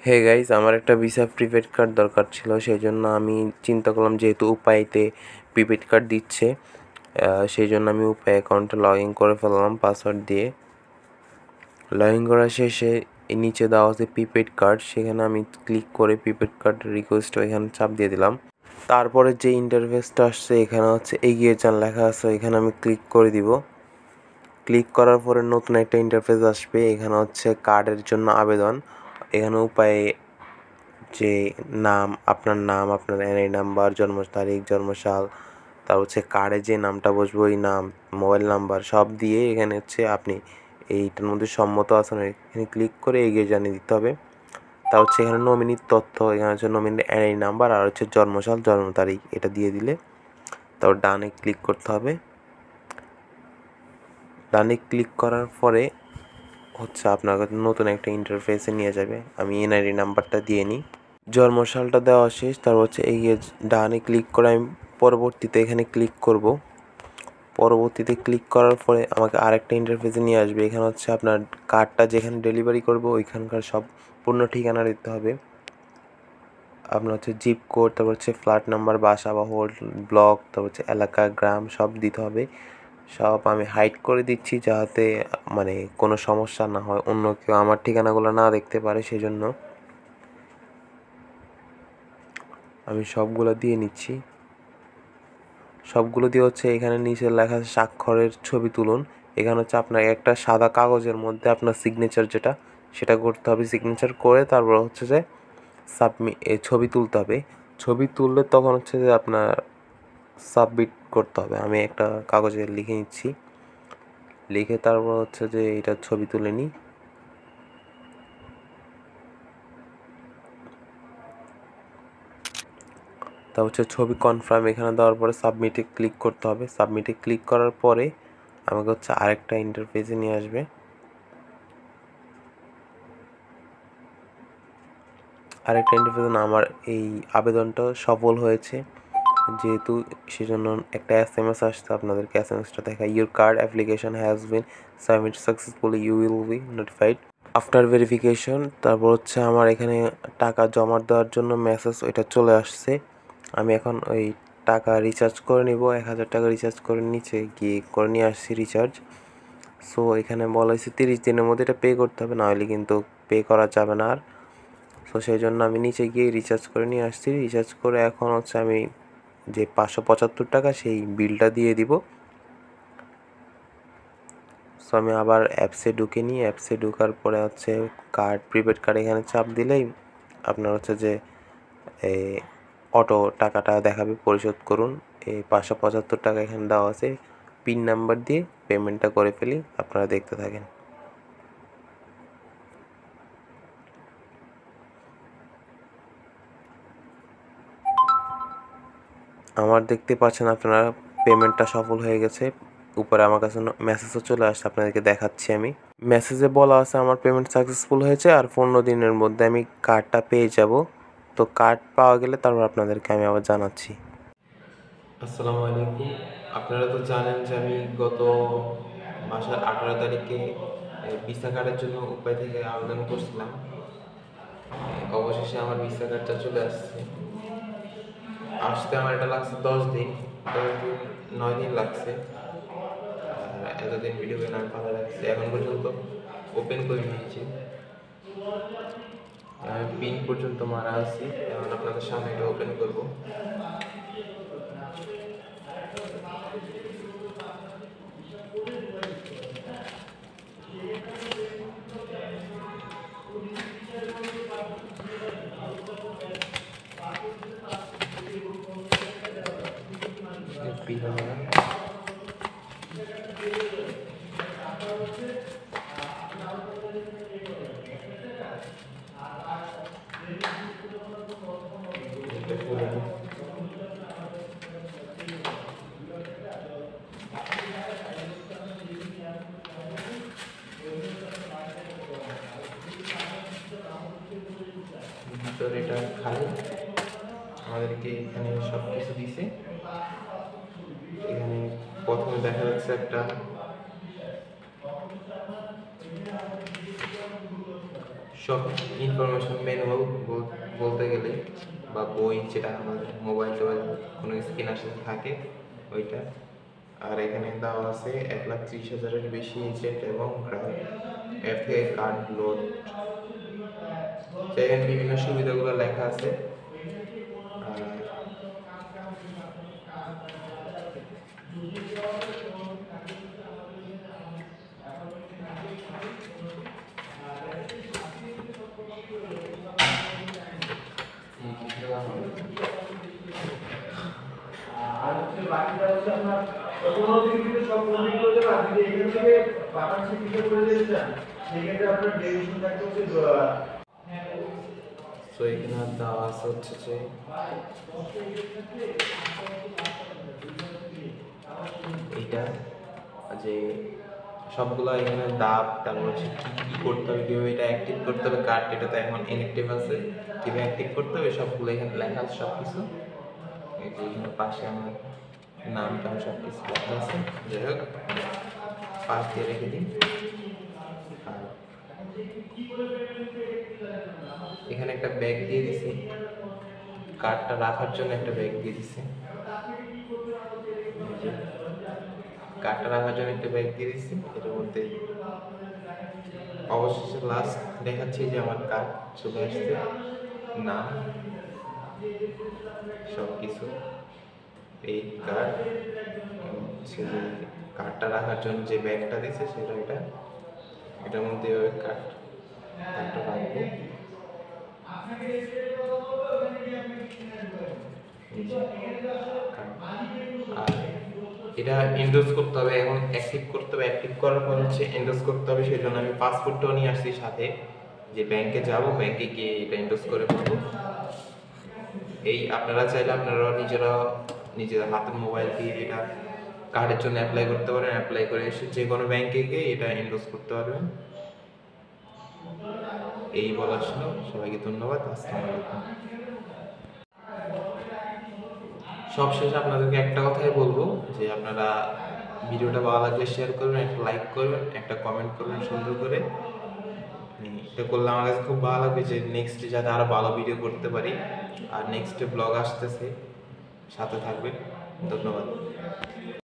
Hey guys, আমার একটা visa prepaid card দরকার ছিল। সেই জন্য আমি চিন্তা করলাম, যেহেতু উপায়তে প্রিপেড কার্ড দিচ্ছে, সেই জন্য আমি উপায় অ্যাকাউন্টে লগ ইন করে ফেললাম পাসওয়ার্ড দিয়ে। লগ ইন করার শেষে নিচে দেওয়া আছে প্রিপেড কার্ড, সেখানে আমি ক্লিক করে প্রিপেড কার্ড রিকোয়েস্ট এখানে চাপ দিয়ে দিলাম। তারপরে যে ইন্টারফেসটা আসছে, এখানে হচ্ছে এগিয়ে যান লেখা আছে, এখানে আমি ক্লিক করে দিব। ক্লিক করার পরে নতুন একটা ইন্টারফেস আসবে। এখানে হচ্ছে কার্ডের জন্য আবেদন। এখানে উপায়ে যে আপনার নাম, আপনার এনআই নাম্বার, জন্ম তারিখ, জন্মসাল, তার হচ্ছে কার্ডে যে নামটা বসবে ওই নাম, মোবাইল নাম্বার সব দিয়ে এখানে হচ্ছে আপনি এইটার মধ্যে সম্মত আছেন এখানে ক্লিক করে এগিয়ে জানিয়ে দিতে হবে। তা হচ্ছে এখানে নমিনির তথ্য, এখানে হচ্ছে নমিনির এনআই নাম্বার আর হচ্ছে জন্মসাল, জন্ম তারিখ এটা দিয়ে দিলে তারপর ডানে ক্লিক করতে হবে। ডানে ক্লিক করার পরে হচ্ছে আপনার নতুন একটা ইন্টারফেসে নিয়ে যাবে। আমি এনআইডি নাম্বারটা দিয়ে নিই, জন্মসালটা দেওয়া শেষ। তারপর হচ্ছে এগিয়ে ডানে ক্লিক করে আমি পরবর্তীতে এখানে ক্লিক করব। পরবর্তীতে ক্লিক করার পরে আমাকে আরেকটা ইন্টারফেসে নিয়ে আসবে। এখানে হচ্ছে আপনার কার্ডটা যেখানে ডেলিভারি করবো ওইখানকার সব পূর্ণ ঠিকানা দিতে হবে। আপনার হচ্ছে জিপ কোড, তারপর হচ্ছে ফ্ল্যাট নাম্বার, বাসা বা হোল্ড ব্লক, তারপর হচ্ছে এলাকা, গ্রাম সব দিতে হবে। সব আমি হাইড করে দিচ্ছি যাতে মানে কোনো সমস্যা না হয়, অন্য কেউ আমার ঠিকানাগুলো না দেখতে পারে, সেজন্য আমি সবগুলো দিয়ে নিচ্ছি। সবগুলো দিয়ে হচ্ছে এখানে নিচে লেখা আছে স্বাক্ষরের ছবি তুলুন। এখানে হচ্ছে আপনাকে একটা সাদা কাগজের মধ্যে আপনার সিগনেচার যেটা সেটা করতে হবে। সিগনেচার করে তারপর হচ্ছে যে ছবি তুলতে হবে। ছবি তুললে তখন হচ্ছে যে আপনার সাবমিট করতে হবে। আমি একটা কাগজে লিখে নিচ্ছি, লিখে তারপর হচ্ছে যে এটা ছবি তুলে নিই। তা হচ্ছে ছবি কনফার্ম এখানে দেওয়ার পরে সাবমিটে ক্লিক করতে হবে। সাবমিটে ক্লিক করার পরে আমাকে হচ্ছে আরেকটা ইন্টারফেসে নিয়ে আসবে। আরেকটা ইন্টারফেসে আমার এই আবেদনটা সফল হয়েছে যেহেতু, সেজন্য একটা SMS আসছে। আপনাদেরকে SMSটা দেখা, your card application has been submit successfully, you will be notified after verification. তারপর হচ্ছে আমার এখানে টাকা জমা দেওয়ার জন্য মেসেজ ওইটা চলে আসছে। আমি এখন ওই টাকা রিচার্জ করে নিব। 1000 টাকা রিচার্জ করে নিচে গিয়ে করে নিয়ে আসছি রিচার্জ। সো এখানে বলা হয়েছে 30 দিনের মধ্যে এটা পে করতে হবে, নাহলে কিন্তু পে করা যাবে না আর। সো সেই জন্য আমি নিচে গিয়ে রিচার্জ করে নিয়ে আসছি। রিচার্জ করে এখন হচ্ছে আমি যে 575 টাকা সেই বিলটা দিয়ে দিব। সো আমি আবার অ্যাপসে ঢুকে নিই। অ্যাপসে ঢোকার পরে হচ্ছে কার্ড, প্রিপেড কার্ড এখানে চাপ দিলেই আপনার হচ্ছে যে এই অটো টাকাটা দেখাবে, পরিশোধ করুন। এই 575 টাকা এখানে দেওয়া আছে। পিন নাম্বার দিয়ে পেমেন্টটা করে ফেলি, আপনারা দেখতে থাকেন। আমার দেখতে পাচ্ছেন আপনারা পেমেন্টটা সফল হয়ে গেছে। উপরে আমার কাছে মেসেজও চলে আসছে, আপনাদেরকে দেখাচ্ছি। আমি মেসেজে বলা আছে আমার পেমেন্ট সাকসেসফুল হয়েছে আর 15 দিনের মধ্যে আমি কার্ডটা পেয়ে যাব। তো কার্ড পাওয়া গেলে তারপর আপনাদেরকে আমি আবার জানাচ্ছি। আসসালামু আলাইকুম। আপনারা তো জানেন যে আমি গত মাসের 18 তারিখে ভিসা কার্ডের জন্য উপায় থেকে আবেদন করছিলাম। অবশেষে আমার ভিসা কার্ডটা চলে আসছে। আসতে আমার এটা লাগছে 10 দিন, 9 দিন লাগছে। এতদিন ভিডিও করে আমি ভালো লাগছে, এখন পর্যন্ত ওপেন করে নিয়েছি। পিন পর্যন্ত মারা আছি। এখন আপনাদের সামনে এটা ওপেন করবো। ভিতরে এটা খালি, আমাদেরকে এখানে সব কিছু দিছে। এখানে প্রথমে দেখা যাচ্ছে একটা সব ইনফরমেশন ম্যানুয়াল বলতে গেলে বা বই যেটা আমাদের মোবাইল টোবাইল কোনো স্ক্রিনের সাথে থাকে ওইটা। আর এখানে দেওয়া আছে 1,30,000-এর বেশি এজেন্ট এবং এফএ কার্ড লোড, এখানে বিভিন্ন সুবিধাগুলো লেখা আছে। আর বাকিটা হচ্ছে আপনার 15 দিন সব কমপ্লিট করে দেবেন। যদি এখান থেকে বাটারশিপ হিসেবে করে দিতে চান সেক্ষেত্রে আপনার ডিউরেশন থাকতে হচ্ছে সো এখানে দেওয়া আছে হচ্ছে যে এইটা যে সবগুলো এখানে দাব, তারপর হচ্ছে কী করতে হবে, কীভাবে এটা অ্যাক্টিভ করতে হবে, কার্ড এটা তো এখন ইনঅ্যাক্টিভ আছে, কীভাবে অ্যাক্টিভ করতে হবে সবগুলো এখানে লেখা আছে সব কিছু। এই যে এখানে পাশে আমার নামটা সব কিছু লেখা আছে। যাই হোক, পাশ দিয়ে রেখে দিন। আর এখানে একটা ব্যাগ দিয়ে দিছি, কার্ডটা রাখার জন্য একটা ব্যাগ দিয়ে দিছে। কার্ডটা রাখার জন্য একটা ব্যাগ দিয়ে দিচ্ছি। এটার মধ্যে অবশেষে লাস্ট দেখাচ্ছি যে আমার কার্ড চলে আসছে, নাম সব কিছু। এই কার্ড হচ্ছে যে কার্ডটা রাখার জন্য যে ব্যাগটা দিচ্ছে সেটা এটার মধ্যে এভাবে কার্ডটা রাখবো। আর এটা এন্ডোজ করতে হবে, এখন অ্যাক্টিভ করতে হবে। অ্যাক্টিভ করার পর হচ্ছে এন্ডোজ করতে হবে, সেই জন্য আমি পাসপোর্টটাও নিয়ে আসছি সাথে, যে ব্যাংকে যাব, ব্যাংকে গিয়ে এটা এন্ডোজ করে পাবো। এই আপনারা চাইলে আপনারা নিজেরা হাতের মোবাইল দিয়ে এটা কার্ডের জন্য অ্যাপ্লাই করতে পারেন। অ্যাপ্লাই করে এসে যে কোনো ব্যাংকে গিয়ে এটা এন্ডোজ করতে পারবেন। এই বলার ছিল। সবাইকে ধন্যবাদ। আসসালামু আলাইকুম। সবশেষে আপনাদেরকে একটা কথাই বলবো যে আপনারা ভিডিওটা ভালো লাগলে শেয়ার করবেন, একটা লাইক করবেন, একটা কমেন্ট করবেন সুন্দর করে। এটা করলে আমার কাছে খুব ভালো লাগবে যে নেক্সটে যাতে আরও ভালো ভিডিও করতে পারি। আর নেক্সটে ব্লগ আসতেছে, সাথে থাকবেন। ধন্যবাদ।